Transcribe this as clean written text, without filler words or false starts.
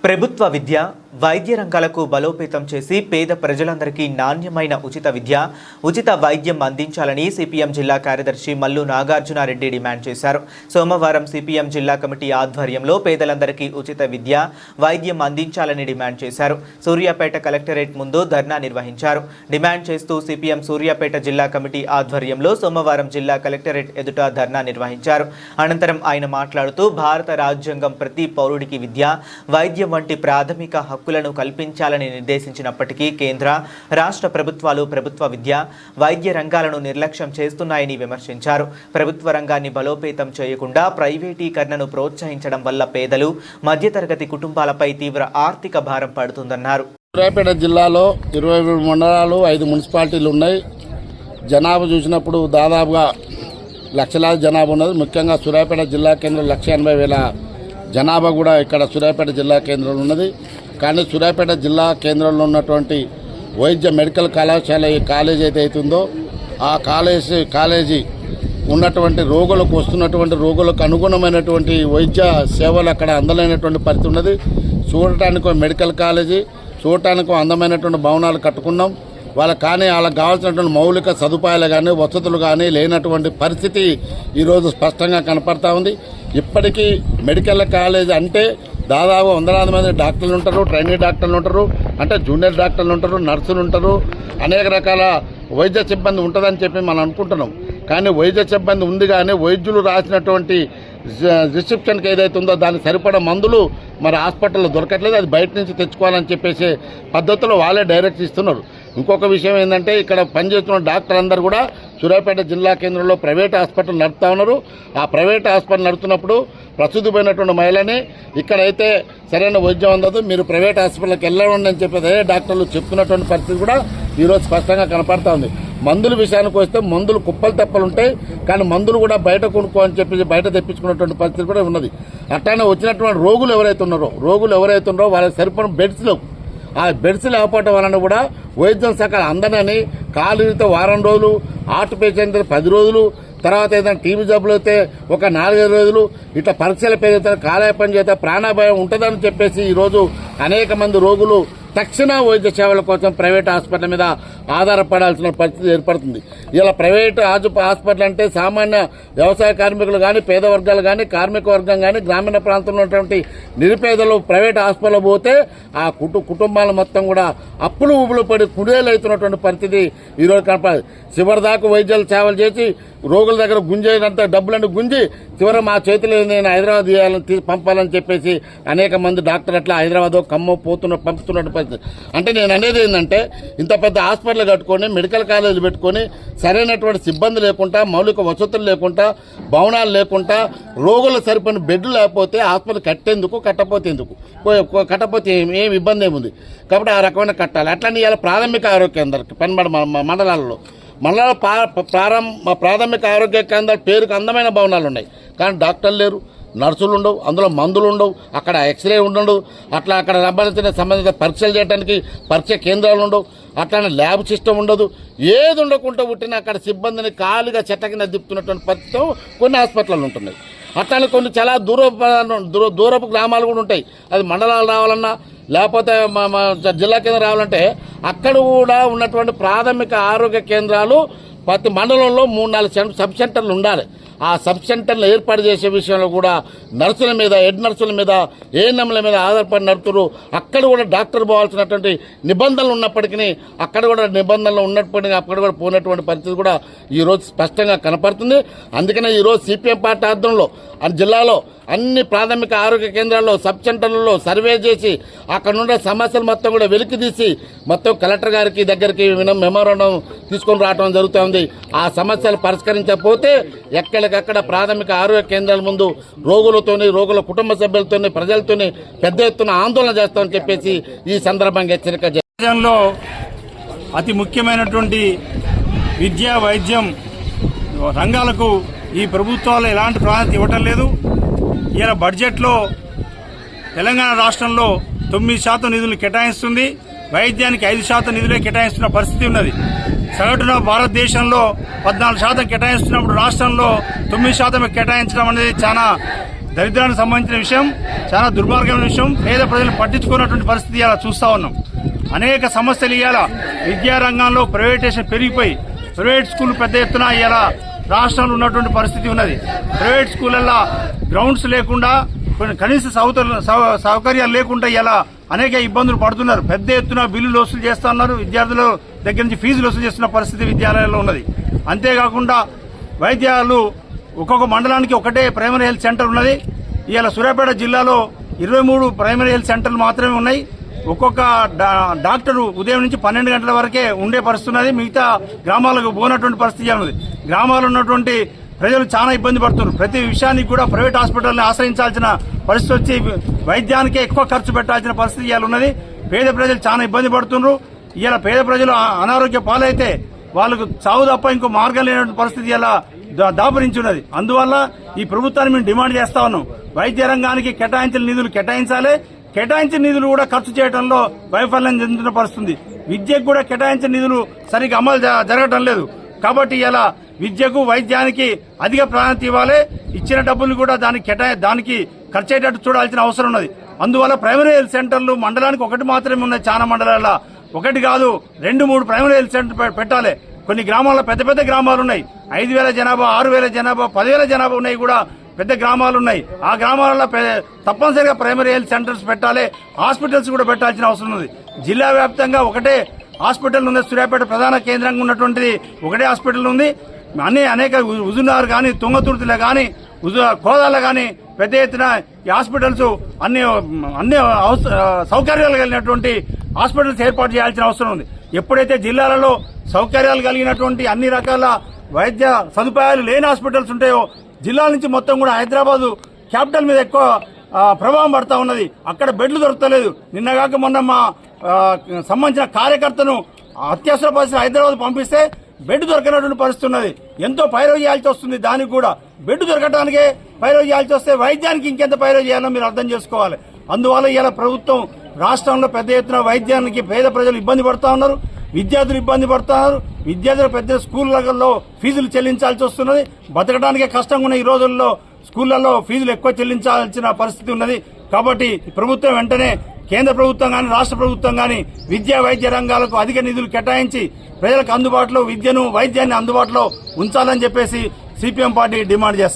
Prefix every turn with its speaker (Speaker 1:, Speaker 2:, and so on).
Speaker 1: ప్రభుత్వ విద్య వైద్య రంగాలకు బలోపేతం చేసి పేద ప్రజలందరికీ నాణ్యమైన ఉచిత విద్య ఉచిత వైద్యం అందించాలని సిపిఎం జిల్లా కార్యదర్శి మల్లు నాగార్జునారెడ్డి డిమాండ్ చేశారు. సోమవారం సిపిఎం జిల్లా కమిటీ ఆధ్వర్యంలో పేదలందరికీ ఉచిత విద్య వైద్యం అందించాలని డిమాండ్ చేశారు. సూర్యాపేట కలెక్టరేట్ ముందు ధర్నా నిర్వహించారు. డిమాండ్ చేస్తూ సిపిఎం సూర్యాపేట జిల్లా కమిటీ ఆధ్వర్యంలో సోమవారం జిల్లా కలెక్టరేట్ ఎదుట ధర్నా నిర్వహించారు. అనంతరం ఆయన మాట్లాడుతూ భారత రాజ్యాంగం ప్రతి పౌరుడికి విద్య వైద్యం వంటి ప్రాథమిక హక్కులను కల్పించాలని నిర్దేశించినప్పటికీ కేంద్ర రాష్ట్ర ప్రభుత్వాలు ప్రభుత్వ విద్య వైద్య రంగాలను నిర్లక్ష్యం చేస్తున్నాయని విమర్శించారు. ప్రభుత్వ రంగాన్ని బలోపేతం చేయకుండా ప్రైవేటీకరణను ప్రోత్సహించడం వల్ల పేదలు మధ్యతరగతి కుటుంబాలపై తీవ్ర ఆర్థిక భారం పడుతుందన్నారు.
Speaker 2: సూర్యాపేట జిల్లాలో 23 మండలాలు 5 మున్సిపాలిటీలు ఉన్నాయి. జనాభా చూసినప్పుడు దాదాపుగా లక్షలాది జనాభా ఉన్నది. ముఖ్యంగా సూర్యాపేట జిల్లా కేంద్రం 180,000 జనాభా కూడా ఇక్కడ సూర్యాపేట జిల్లా కేంద్రంలో ఉన్నది. కానీ సూర్యాపేట జిల్లా కేంద్రంలో ఉన్నటువంటి వైద్య మెడికల్ కళాశాల కాలేజీ ఏదైతుందో ఆ కాలేజీ ఉన్నటువంటి రోగులకు వస్తున్నటువంటి రోగులకు అనుగుణమైనటువంటి వైద్య సేవలు అక్కడ అందలేనటువంటి పరిస్థితి ఉన్నది. చూడటానికి మెడికల్ కాలేజీ, చూడటానికి అందమైనటువంటి భవనాలు కట్టుకున్నాం. వాళ్ళకి కావాల్సినటువంటి మౌలిక సదుపాయాలు కానీ వసతులు కానీ లేనటువంటి పరిస్థితి ఈరోజు స్పష్టంగా కనపడతా ఉంది. ఇప్పటికీ మెడికల్ కాలేజ్ అంటే దాదాపు 100 మంది డాక్టర్లు ఉంటారు, ట్రైనీ డాక్టర్లు ఉంటారు, అంటే జూనియర్ డాక్టర్లు ఉంటారు, నర్సులు ఉంటారు, అనేక రకాల వైద్య సిబ్బంది ఉంటుందని చెప్పి మనం అనుకుంటున్నాం. కానీ వైద్య సిబ్బంది ఉంది, కానీ వైద్యులు రాసినటువంటి రిసెప్షన్కి ఏదైతే ఉందో దానికి సరిపడా మందులు మరి హాస్పిటల్లో దొరకట్లేదు. అది బయట నుంచి తెచ్చుకోవాలని చెప్పేసి పద్ధతిలో వాళ్ళే డైరెక్ట్ ఇస్తున్నారు. ఇంకొక విషయం ఏంటంటే ఇక్కడ పనిచేస్తున్న డాక్టర్ అందరూ కూడా సూర్యాపేట జిల్లా కేంద్రంలో ప్రైవేట్ హాస్పిటల్ నడుపుతా ఉన్నారు. ఆ ప్రైవేట్ హాస్పిటల్ నడుపుతున్నప్పుడు ప్రస్తుతమైనటువంటి మహిళని ఇక్కడైతే సరైన వైద్యం అందదు, మీరు ప్రైవేట్ హాస్పిటల్కి వెళ్ళండి అని చెప్పేసి అదే డాక్టర్లు చెప్తున్నటువంటి పరిస్థితి కూడా ఈరోజు స్పష్టంగా కనపడతా ఉంది. మందుల విషయానికి వస్తే మందులు కుప్పలు తెప్పలు ఉంటాయి, కానీ మందులు కూడా బయట కొనుక్కో అని చెప్పి బయట తెప్పించుకున్నటువంటి పరిస్థితి కూడా ఉన్నది. అట్లానే వచ్చినటువంటి రోగులు ఎవరైతే ఉన్నారో వాళ్ళకి సరిపడిన బెడ్స్ లేవు. ఆ బెడ్స్ లేకపోవడం వలన కూడా వైద్యం సకాల అందనని కాలుతో వారం రోజులు, హార్ట్ పేషెంట్ 10 రోజులు, తర్వాత ఏదైనా టీబీ జబ్బులు అయితే ఒక 4-5 రోజులు, ఇట్లా పరీక్షల పేరు కాలయాపన చేత ప్రాణాభాయం ఉంటుందని చెప్పేసి ఈరోజు అనేక మంది రోగులు తక్షణ వైద్య సేవల కోసం ప్రైవేట్ హాస్పిటల్ మీద ఆధారపడాల్సిన పరిస్థితి ఏర్పడుతుంది. ఇలా ప్రైవేట్ హాస్పిటల్ అంటే సామాన్య వ్యవసాయ కార్మికులు కానీ, పేద వర్గాలు కానీ, కార్మిక వర్గం కానీ, గ్రామీణ ప్రాంతంలో ఉన్నటువంటి నిరుపేదలు ప్రైవేట్ హాస్పిటల్ పోతే ఆ కుటుంబాలు మొత్తం కూడా అప్పులు ఊపులు పడి కుడేలవుతున్నటువంటి పరిస్థితి ఈరోజు కనపడదు. చివరిదాకా వైద్యాలు సేవలు చేసి రోగుల దగ్గర గుంజేనంత డబ్బులను గుంజి చివరి మా చేతిలో నేను హైదరాబాద్ పంపాలని చెప్పేసి అనేక మంది డాక్టర్ అట్లా హైదరాబాద్ ఖమ్మం పంపుతున్న పరిస్థితి. అంటే నేను అనేది ఏంటంటే ఇంత పెద్ద హాస్పిటల్ కట్టుకొని మెడికల్ కాలేజీలు పెట్టుకొని సరైనటువంటి సిబ్బంది లేకుండా, మౌలిక వసతులు లేకుండా, భవనాలు లేకుండా, రోగుల సరిపడిన బెడ్లు లేకపోతే హాస్పిటల్ కట్టపోతే ఏం ఇబ్బంది ఏముంది. కాబట్టి ఆ రకమైన కట్టాలి. అట్లనే ఇవాళ ప్రాథమిక ఆరోగ్య కేంద్రాలు పనిపడ మండలాల్లో ప్రాథమిక ఆరోగ్య కేంద్రాలు పేరుకు అందమైన భవనాలు ఉన్నాయి, కానీ డాక్టర్లు లేరు, నర్సులు ఉండవు, అందులో మందులు ఉండవు, అక్కడ ఎక్స్రే ఉండవు, అక్కడ సంబంధించిన పరీక్షలు చేయడానికి పరీక్ష కేంద్రాలు ఉండవు, అట్లానే ల్యాబ్ సిస్టమ్ ఉండదు. ఏది ఉండకుండా పుట్టినా అక్కడ సిబ్బందిని ఖాళీగా చెట్ల కింద దిప్పుతున్నటువంటి పరిస్థితి కొన్ని హాస్పిటళ్ళు ఉంటున్నాయి. అట్లానే కొన్ని చాలా దూరపు గ్రామాలు కూడా ఉంటాయి. అది మండలాలు రావాలన్నా లేకపోతే జిల్లా కేంద్రం రావాలంటే అక్కడ కూడా ఉన్నటువంటి ప్రాథమిక ఆరోగ్య కేంద్రాలు ప్రతి మండలంలో 3-4 సబ్ సెంటర్లు ఉండాలి. ఆ సబ్ సెంటర్లు ఏర్పాటు చేసే విషయంలో కూడా నర్సుల మీద, హెడ్ నర్సుల మీద, ఏఎన్ఎంల మీద ఆధారపడి నడుపుతారు. అక్కడ కూడా డాక్టర్ పోవాల్సినటువంటి నిబంధనలు ఉన్నప్పటికీ అక్కడ కూడా నిబంధనలు ఉన్నప్పటికీ అక్కడ కూడా పోయినటువంటి పరిస్థితి కూడా ఈరోజు స్పష్టంగా కనపడుతుంది. అందుకనే ఈరోజు సిపిఎం పార్టీ ఆధ్వర్యంలో జిల్లాలో అన్ని ప్రాథమిక ఆరోగ్య కేంద్రాల్లో సబ్ సెంటర్లలో సర్వే చేసి అక్కడ ఉన్న సమస్యలు మొత్తం కూడా వెలికితీసి మొత్తం కలెక్టర్ గారికి దగ్గరికి మెమోరాండం తీసుకొని రావడం జరుగుతుంది. ఆ సమస్యలు పరిష్కరించకపోతే ఎక్కడికక్కడ ప్రాథమిక ఆరోగ్య కేంద్రాల ముందు రోగుల కుటుంబ సభ్యులతోని, ప్రజలతోని పెద్ద ఎత్తున ఆందోళన చేస్తామని చెప్పేసి ఈ సందర్భంగా హెచ్చరిక
Speaker 3: చేయాలి. అతి ముఖ్యమైనటువంటి విద్యా వైద్యం రంగాలకు ఈ ప్రభుత్వాలు ఎలాంటి ప్రాధాన్యత ఇవ్వటం లేదు. ఇలా బడ్జెట్లో తెలంగాణ రాష్ట్రంలో 9% నిధులు కేటాయిస్తుంది, వైద్యానికి 5% నిధులే కేటాయిస్తున్న పరిస్థితి ఉన్నది. సగటున భారతదేశంలో 14% కేటాయిస్తున్నప్పుడు రాష్ట్రంలో 9% కేటాయించడం అనేది చాలా దరిద్రానికి సంబంధించిన విషయం, చాలా దుర్మార్గమైన విషయం. పేద ప్రజలు పట్టించుకున్నటువంటి పరిస్థితి ఇలా చూస్తా ఉన్నాం. అనేక సమస్యలు ఇవాళ విద్యారంగంలో ప్రైవేటేషన్ పెరిగిపోయి ప్రైవేట్ స్కూల్ పెద్ద ఎత్తున ఇవాళ రాష్ట్రంలో ఉన్నటువంటి పరిస్థితి ఉన్నది. ప్రైవేట్ స్కూళ్ళల్లో గ్రౌండ్స్ లేకుండా, కనీస సౌకర్యాలు లేకుండా ఇలా అనేక ఇబ్బందులు పడుతున్నారు. పెద్ద ఎత్తున బిల్లులు వసూలు చేస్తా ఉన్నారు. విద్యార్థుల దగ్గర నుంచి ఫీజులు వసూలు చేస్తున్న పరిస్థితి విద్యాలయాల్లో ఉన్నది. అంతేకాకుండా వైద్యాలు ఒక్కొక్క మండలానికి ఒకటే ప్రైమరీ హెల్త్ సెంటర్ ఉన్నది. ఇవాళ సూర్యాపేట జిల్లాలో 23 ప్రైమరీ హెల్త్ సెంటర్లు మాత్రమే ఉన్నాయి. ఒక్కొక్క డాక్టరు ఉదయం నుంచి 12 గంటల వరకే ఉండే పరిస్థితి ఉన్నది. మిగతా గ్రామాలకు పోనటువంటి పరిస్థితి ఉన్నది. గ్రామాల్లో ఉన్నటువంటి ప్రజలు చాలా ఇబ్బంది పడుతున్నారు. ప్రతి విషయానికి కూడా ప్రైవేట్ హాస్పిటల్ని ఆశ్రయించాల్సిన పరిస్థితి వచ్చి వైద్యానికే ఎక్కువ ఖర్చు పెట్టాల్సిన పరిస్థితి ఇవాళ ఉన్నది. పేద ప్రజలు చాలా ఇబ్బంది పడుతున్నారు. ఇవాళ పేద ప్రజలు అనారోగ్య పాలైతే వాళ్ళకు చావు తప్ప ఇంకో మార్గం లేనటువంటి పరిస్థితి ఇలా దాపురించున్నది. అందువల్ల ఈ ప్రభుత్వాన్ని మేము డిమాండ్ చేస్తా ఉన్నాం. వైద్య రంగానికి కేటాయించిన నిధులు కేటాయించాలి. కేటాయించిన నిధులు కూడా ఖర్చు చేయడంలో వైఫల్యం చెందుతున్న పరిస్థితి. విద్యకు కూడా కేటాయించిన నిధులు సరిగ్గా అమలు జరగడం లేదు. కాబట్టి ఇలా విద్యకు వైద్యానికి అధిక ప్రాధాన్యత ఇవ్వాలి. ఇచ్చిన డబ్బులు కూడా దానికి ఖర్చు అయ్యేటట్టు చూడాల్సిన అవసరం ఉన్నది. అందువల్ల ప్రైమరీ హెల్త్ సెంటర్లు మండలానికి ఒకటి మాత్రమే ఉన్నాయి. చాలా మండలాల్లో ఒకటి కాదు 2-3 ప్రైమరీ హెల్త్ సెంటర్ పెట్టాలి. కొన్ని గ్రామాల్లో పెద్ద పెద్ద గ్రామాలు ఉన్నాయి. 5,000 జనాభా, 6,000 జనాభా, 10,000 జనాభా ఉన్నాయి కూడా పెద్ద గ్రామాలు ఉన్నాయి. ఆ గ్రామాలలో తప్పనిసరిగా ప్రైమరీ హెల్త్ సెంటర్స్ పెట్టాలి. హాస్పిటల్స్ కూడా పెట్టాల్సిన అవసరం ఉంది. జిల్లా వ్యాప్తంగా ఒకటే హాస్పిటల్ ఉంది. సూర్యాపేట ప్రధాన కేంద్రంగా ఉన్నటువంటిది ఒకటే హాస్పిటల్ ఉంది. అనేక హుజూర్నగర్ కానీ, తుంగతుర్తిలో కానీ, కోదాలో కానీ పెద్ద ఎత్తున ఈ హాస్పిటల్స్ అన్ని సౌకర్యాలు కలిగినటువంటి హాస్పిటల్స్ ఏర్పాటు చేయాల్సిన అవసరం ఉంది. ఎప్పుడైతే జిల్లాలలో సౌకర్యాలు కలిగినటువంటి అన్ని రకాల వైద్య సదుపాయాలు లేని హాస్పిటల్స్ ఉంటాయో జిల్లా నుంచి మొత్తం కూడా హైదరాబాద్ క్యాపిటల్ మీద ఎక్కువ ప్రభావం పడతా ఉన్నది. అక్కడ బెడ్లు దొరకలేదు. నిన్నగాక మొన్న మా సంబంధించిన కార్యకర్తను అత్యవసర పరిస్థితి హైదరాబాద్ పంపిస్తే బెడ్ దొరకనటువంటి పరిస్థితి ఉన్నది. ఎంతో పైరవ్ చేయాల్సి వస్తుంది. దానికి కూడా బెడ్ దొరకడానికే పైరవ్ చేయాల్సి వస్తే వైద్యానికి ఇంకెంత పైరవ్ చేయాలో మీరు అర్థం చేసుకోవాలి. అందువల్ల ఇలా ప్రభుత్వం రాష్ట్రంలో పెద్ద ఎత్తున వైద్యానికి పేద ప్రజలు ఇబ్బంది పడుతూ ఉన్నారు. విద్యార్థులు ఇబ్బంది పడుతున్నారు. విద్యార్థులు పెద్ద స్కూళ్లలో ఫీజులు చెల్లించాల్సి వస్తున్నది. బతకడానికే కష్టంగా ఉన్న ఈ రోజుల్లో స్కూళ్లలో ఫీజులు ఎక్కువ చెల్లించాల్సిన పరిస్థితి ఉన్నది. కాబట్టి ప్రభుత్వం వెంటనే కేంద్ర ప్రభుత్వం కానీ, రాష్ట్ర ప్రభుత్వం కానీ విద్యా వైద్య రంగాలకు అధిక నిధులు కేటాయించి ప్రజలకు అందుబాటులో విద్యను, వైద్యాన్ని అందుబాటులో ఉంచాలని చెప్పేసి సిపిఎం పార్టీ డిమాండ్ చేస్తారు.